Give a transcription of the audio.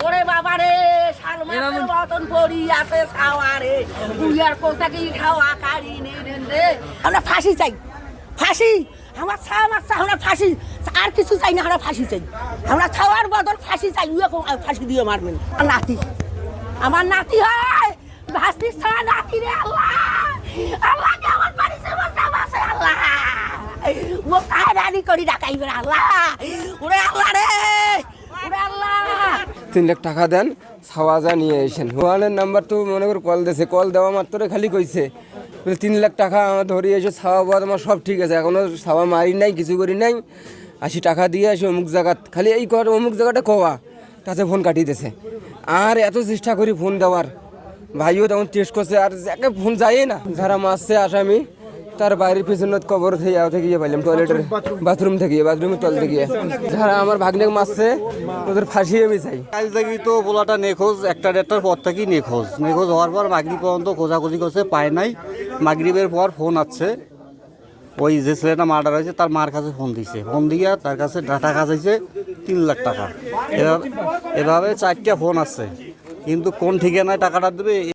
ওরে বাবা রে সালমানের মতন পড়ি আছে ছাওয়ারে উইয়ার কোথাকি খাওয়া কারি নেই রে আমরা ফাঁসি চাই ফাঁসি আমার ছাওয়া মারছে আমরা ফাঁসি আর কিছু চাই না আমরা ফাঁসি চাই আমরা ছাওয়ার বদল ফাঁসি চাই উইয়া ফাঁসি দিয়ে মারবেন নাতি আমার নাতি হয় ভাস্তির ছাড়া নাতি রে আল্লাহ আল্লাহ কে আমার বাড়িতে বলতাম আছে আল্লাহ ও কায় রানি করি ডাকাইবে আল্লাহ ওরে আল্লাহ রে ওরে আল্লাহ 3 লাখ টাকা দেন ছাওয়া যা নিয়ে এসেন ওয়ানের নাম্বার তো মনে করে কল দিয়েছে কল দেওয়া মাত্র খালি কইছে 3 লাখ টাকা আমার ধরে এসে ছাওয়া বাদ আমার সব ঠিক আছে এখনো ছাওয়া মারি নাই কিছু করি নাই 80 টাকা দিয়ে আসি অমুক জায়গা খালি এই কর অমুক জায়গাটা কোয়া তাতে ফোন কাটিয়ে দিয়েছে আর এত চেষ্টা করি ফোন দেওয়ার ভাইও তখন টেস্ট করছে আর যাকে ফোন যায় না যারা মারছে আসামি তার বাড়ির পিছনে কবর থেকে গিয়ে পাইলাম টয়লেটের বাথরুম থেকে বাথরুমের তল থেকে যারা আমার ভাগ্নে মারছে ওদের ফাঁসিয়ে আমি চাই কাল থেকেই তো বলাটা নিখোঁজ একটা দেড়টার পর থেকেই নিখোঁজ হওয়ার পর মাগরিব পর্যন্ত খোঁজাখুঁজি করছে পায় নাই মাগরিবের পর ফোন আসছে ওই যে ছেলেটা মার্ডার হয়েছে তার মার কাছে ফোন দিছে ফোন দিয়ে তার কাছে টাকা চাইছে 3 লাখ টাকা এভাবে 4টা ফোন আসছে কিন্তু কোন ঠিকানায় টাকাটা দেবে